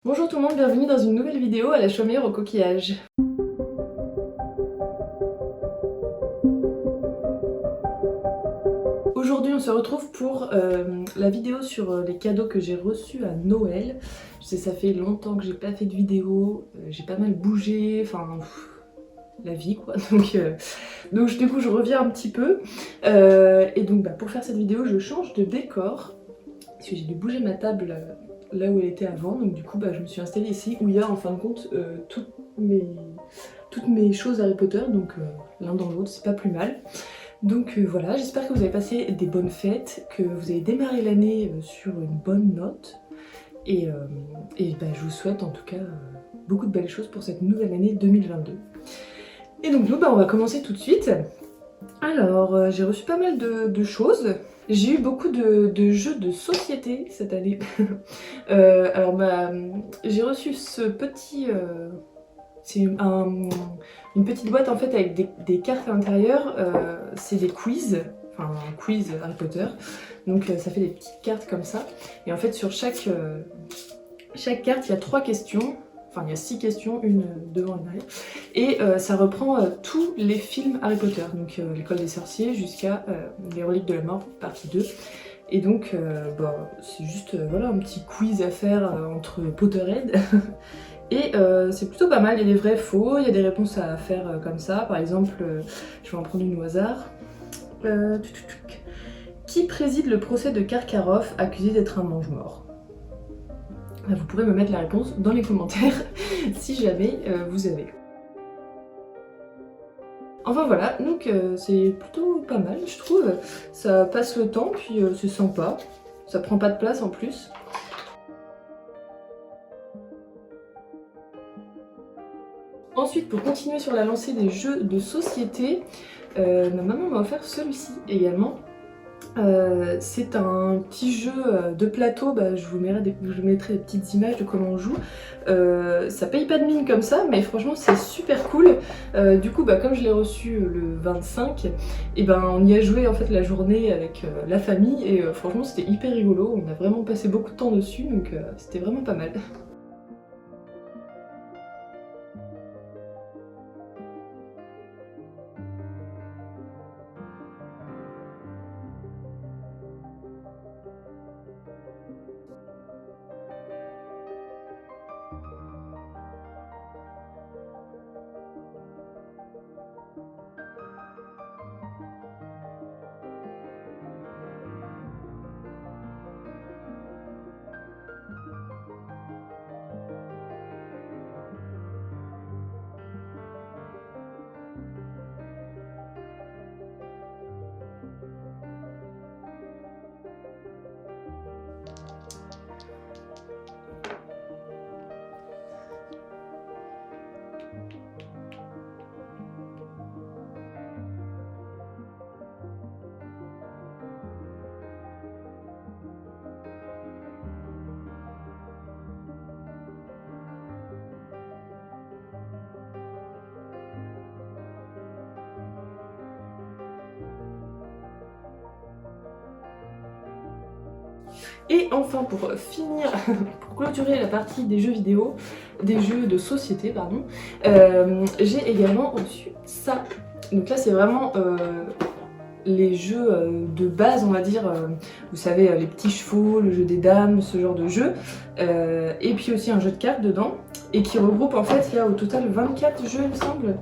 Bonjour tout le monde, bienvenue dans une nouvelle vidéo à la chaumière au coquillage. Aujourd'hui on se retrouve pour la vidéo sur les cadeaux que j'ai reçus à Noël. Je sais, ça fait longtemps que j'ai pas fait de vidéo, j'ai pas mal bougé, enfin la vie quoi. Donc du coup je reviens un petit peu. Et donc pour faire cette vidéo je change de décor. Parce que j'ai dû bouger ma table là où elle était avant, donc du coup je me suis installée ici où il y a en fin de compte toutes mes choses Harry Potter, donc l'un dans l'autre, c'est pas plus mal. Donc voilà, j'espère que vous avez passé des bonnes fêtes, que vous avez démarré l'année sur une bonne note, et je vous souhaite en tout cas beaucoup de belles choses pour cette nouvelle année 2022. Et donc nous, on va commencer tout de suite. Alors, j'ai reçu pas mal de choses. J'ai eu beaucoup de jeux de société cette année. J'ai reçu ce petit... c'est une petite boîte en fait avec des cartes à l'intérieur. C'est des quiz, enfin un quiz Harry Potter. Donc ça fait des petites cartes comme ça. Et en fait sur chaque carte il y a 3 questions. Enfin, il y a 6 questions, une devant et derrière. Et ça reprend tous les films Harry Potter, donc l'école des sorciers jusqu'à les reliques de la mort, partie 2. Et donc, c'est juste voilà, un petit quiz à faire entre Potterhead. Et c'est plutôt pas mal, il y a des vrais faux, il y a des réponses à faire comme ça. Par exemple, je vais en prendre une au hasard. Qui préside le procès de Karkaroff, accusé d'être un mange-mort? Vous pourrez me mettre la réponse dans les commentaires si jamais vous avez. Enfin voilà, donc c'est plutôt pas mal je trouve. Ça passe le temps, puis c'est sympa. Ça prend pas de place en plus. Ensuite, pour continuer sur la lancée des jeux de société, ma maman m'a offert celui-ci également. C'est un petit jeu de plateau, je vous mettrai des petites images de comment on joue. Ça paye pas de mine comme ça, mais franchement c'est super cool. Du coup, comme je l'ai reçu le 25, et on y a joué en fait la journée avec la famille et franchement c'était hyper rigolo. On a vraiment passé beaucoup de temps dessus, donc c'était vraiment pas mal. Et enfin, pour finir, pour clôturer la partie des jeux vidéo, des jeux de société, pardon, j'ai également reçu ça. Donc là, c'est vraiment les jeux de base, on va dire, vous savez, les petits chevaux, le jeu des dames, ce genre de jeu. Et puis aussi un jeu de cartes dedans, et qui regroupe, en fait, il y a au total 24 jeux, il me semble,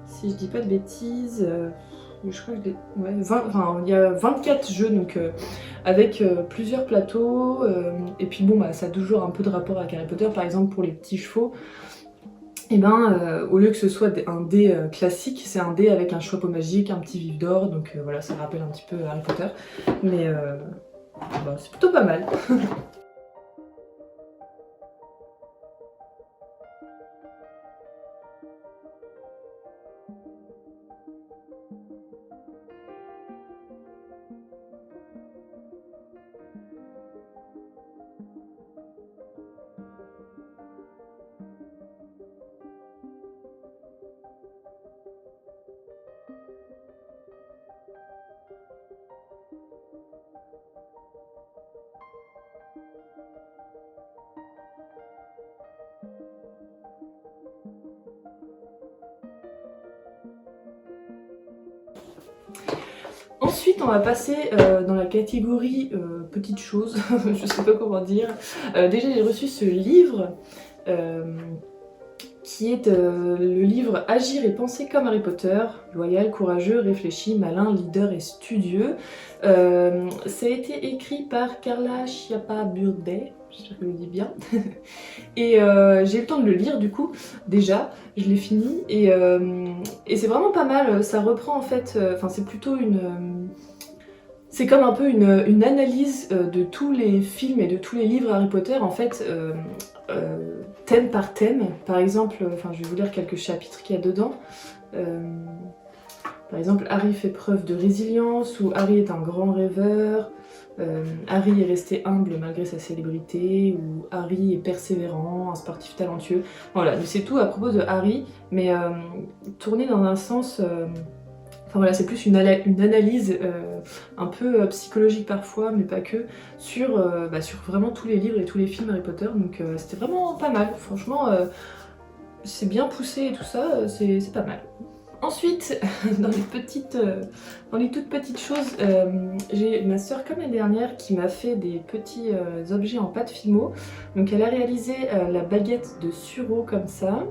si je dis pas de bêtises. Je crois que il y a 24 jeux, donc avec plusieurs plateaux, et puis ça a toujours un peu de rapport avec Harry Potter. Par exemple pour les petits chevaux, au lieu que ce soit un dé classique, c'est un dé avec un chapeau magique, un petit vif d'or, donc voilà, ça rappelle un petit peu Harry Potter, mais c'est plutôt pas mal. Ensuite, on va passer dans la catégorie petites choses, je sais pas comment dire. Déjà, j'ai reçu ce livre qui est le livre Agir et penser comme Harry Potter, loyal, courageux, réfléchi, malin, leader et studieux. Ça a été écrit par Carla Chiappa Burde, j'espère que je le dis bien. Et j'ai eu le temps de le lire du coup, déjà, je l'ai fini, et c'est vraiment pas mal, ça reprend en fait, enfin c'est plutôt une... c'est comme un peu une analyse de tous les films et de tous les livres Harry Potter, en fait, thème par thème. Par exemple, je vais vous lire quelques chapitres qu'il y a dedans. Par exemple, Harry fait preuve de résilience, ou Harry est un grand rêveur, Harry est resté humble malgré sa célébrité, ou Harry est persévérant, un sportif talentueux. Voilà, c'est tout à propos de Harry, mais tourné dans un sens... Enfin voilà, c'est plus une analyse un peu psychologique parfois, mais pas que, sur vraiment tous les livres et tous les films Harry Potter, donc c'était vraiment pas mal, franchement, c'est bien poussé et tout ça, c'est pas mal. Ensuite, dans les toutes petites choses, j'ai ma soeur comme l'année dernière qui m'a fait des petits objets en pâte Fimo, donc elle a réalisé la baguette de Suro comme ça,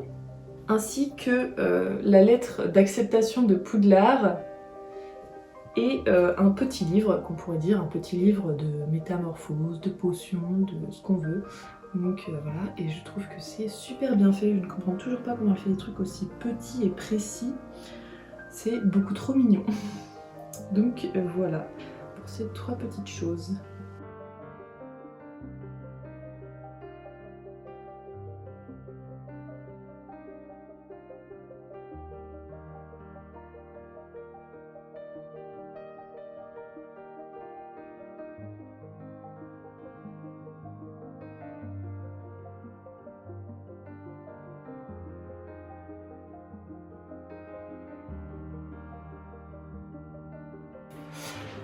ainsi que la lettre d'acceptation de Poudlard et un petit livre, qu'on pourrait dire un petit livre de métamorphose, de potions, de ce qu'on veut. Donc voilà, et je trouve que c'est super bien fait, je ne comprends toujours pas comment elle fait des trucs aussi petits et précis. C'est beaucoup trop mignon. Donc voilà, pour ces 3 petites choses.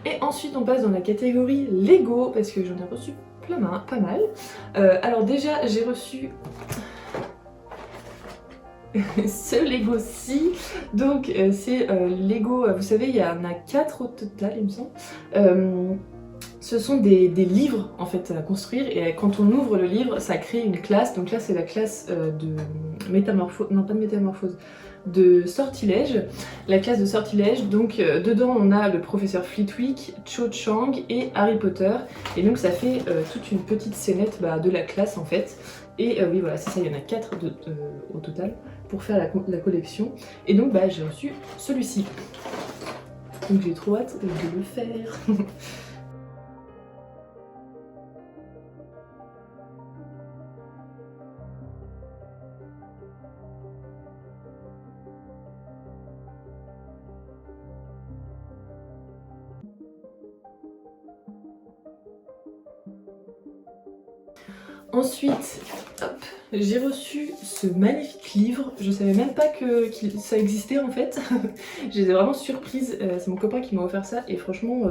Et ensuite on passe dans la catégorie Lego, parce que j'en ai reçu pas mal. Alors déjà j'ai reçu ce Lego-ci, donc c'est Lego, vous savez il y en a 4 au total il me semble. Ce sont des livres en fait à construire, et quand on ouvre le livre ça crée une classe, donc là c'est la classe de métamorphose, non pas de métamorphose, de sortilège, la classe de sortilège. Donc dedans on a le professeur Flitwick, Cho Chang et Harry Potter, et donc ça fait toute une petite scénette de la classe en fait. Et oui voilà, c'est ça, il y en a 4 au total pour faire la collection, et donc j'ai reçu celui-ci, donc j'ai trop hâte de le faire. Ensuite, j'ai reçu ce magnifique livre, je savais même pas que ça existait en fait. J'étais vraiment surprise, c'est mon copain qui m'a offert ça, et franchement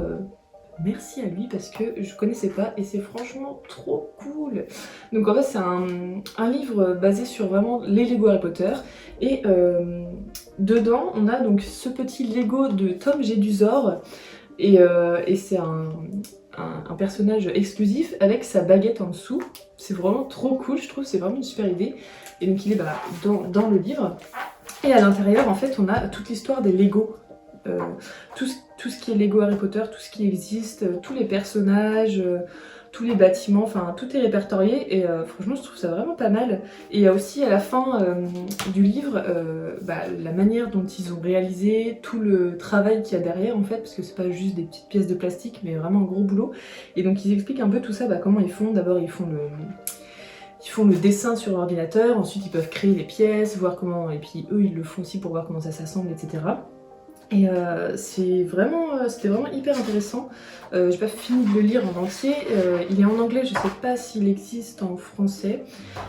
merci à lui parce que je connaissais pas et c'est franchement trop cool. Donc en fait c'est un livre basé sur vraiment les Lego Harry Potter, et dedans on a donc ce petit Lego de Tom Jedusor, et c'est un personnage exclusif avec sa baguette en dessous. C'est vraiment trop cool, je trouve, c'est vraiment une super idée. Et donc il est dans le livre. Et à l'intérieur, en fait, on a toute l'histoire des Lego. Tout ce qui est Lego Harry Potter, tout ce qui existe, tous les personnages, tous les bâtiments, enfin tout est répertorié, et franchement je trouve ça vraiment pas mal. Et il y a aussi à la fin du livre la manière dont ils ont réalisé, tout le travail qu'il y a derrière en fait, parce que c'est pas juste des petites pièces de plastique mais vraiment un gros boulot. Et donc ils expliquent un peu tout ça, comment ils font. D'abord ils font le dessin sur l'ordinateur, ensuite ils peuvent créer les pièces, voir comment, et puis eux ils le font aussi pour voir comment ça s'assemble, etc. Et c'était vraiment hyper intéressant. J'ai pas fini de le lire en entier, il est en anglais, je sais pas s'il existe en français,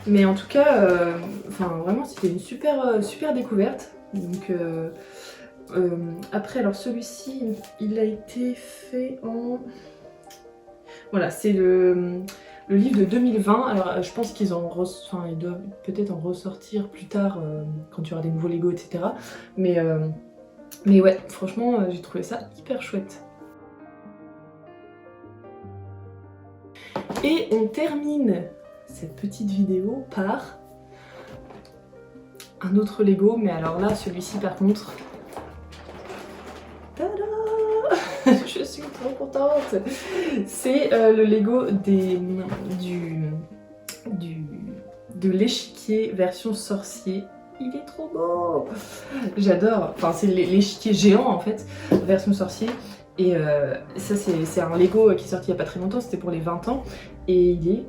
mais en tout cas, vraiment c'était une super découverte. Donc après, alors celui-ci, il a été fait en... Voilà, c'est le livre de 2020, alors je pense qu'ils ils doivent peut-être en ressortir plus tard quand il y aura des nouveaux Lego, etc. Mais ouais, franchement, j'ai trouvé ça hyper chouette. Et on termine cette petite vidéo par un autre Lego, mais alors là, celui-ci par contre... Tada! Je suis trop contente! C'est le Lego de l'échiquier version sorcier. Il est trop beau! J'adore! Enfin, c'est l'échiquier géant en fait, version sorcier. Et ça, c'est un Lego qui est sorti il n'y a pas très longtemps, c'était pour les 20 ans. Et il est...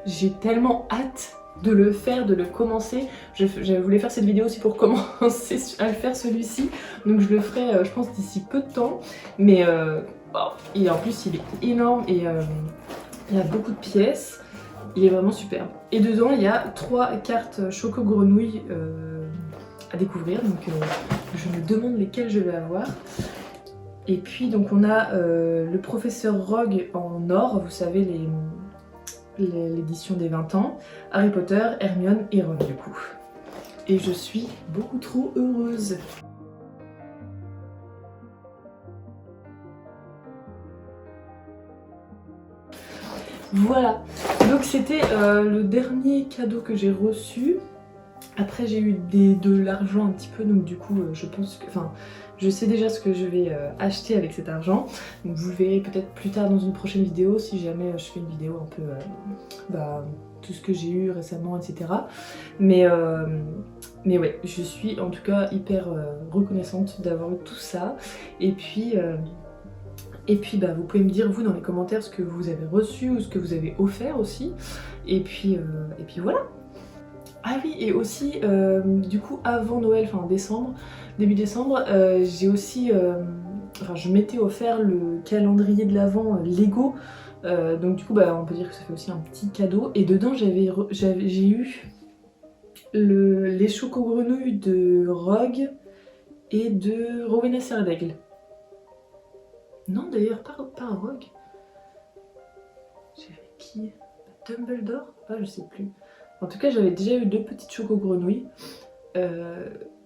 J'ai tellement hâte de le faire, de le commencer. Je voulais faire cette vidéo aussi pour commencer à le faire celui-ci. Donc je le ferai, je pense, d'ici peu de temps. Mais et en plus, il est énorme et il y a beaucoup de pièces. Il est vraiment superbe. Et dedans, il y a 3 cartes Choco Grenouille à découvrir. Donc je me demande lesquelles je vais avoir. Et puis donc on a le professeur Rogue en or, vous savez l'édition des 20 ans, Harry Potter, Hermione et Ron du coup. Et je suis beaucoup trop heureuse. Voilà, donc c'était le dernier cadeau que j'ai reçu. Après j'ai eu de l'argent un petit peu, donc du coup je pense que... Enfin, je sais déjà ce que je vais acheter avec cet argent. Donc vous le verrez peut-être plus tard dans une prochaine vidéo, si jamais je fais une vidéo un peu... tout ce que j'ai eu récemment, etc. Mais ouais, je suis en tout cas hyper reconnaissante d'avoir eu tout ça. Et puis vous pouvez me dire vous dans les commentaires ce que vous avez reçu ou ce que vous avez offert aussi. Et puis voilà. Ah oui, et aussi du coup avant Noël, enfin décembre, début décembre, j'ai aussi, enfin je m'étais offert le calendrier de l'Avent Lego. Donc du coup on peut dire que ça fait aussi un petit cadeau. Et dedans j'ai eu les choco-grenouilles de Rogue et de Rowena Serdaigle. Non d'ailleurs, pas Rogue. J'avais qui? Dumbledore? Ah je sais plus. En tout cas j'avais déjà eu 2 petites choco-grenouilles.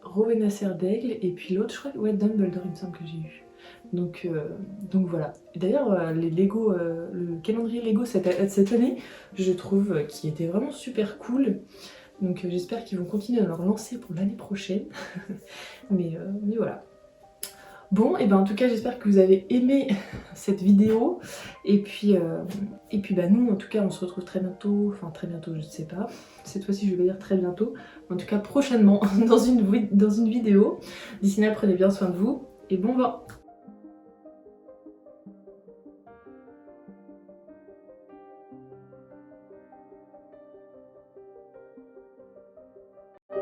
Rowena Serdaigle et puis l'autre je crois que ouais, Dumbledore il me semble que j'ai eu. Donc voilà. D'ailleurs les Lego, le calendrier Lego cette année, je trouve qu'il était vraiment super cool. Donc j'espère qu'ils vont continuer à leur lancer pour l'année prochaine. mais voilà. Bon, et en tout cas j'espère que vous avez aimé cette vidéo. Et puis nous en tout cas on se retrouve très bientôt. Enfin très bientôt je ne sais pas. Cette fois-ci je vais dire très bientôt. En tout cas prochainement dans une vidéo. D'ici là prenez bien soin de vous et bon vent.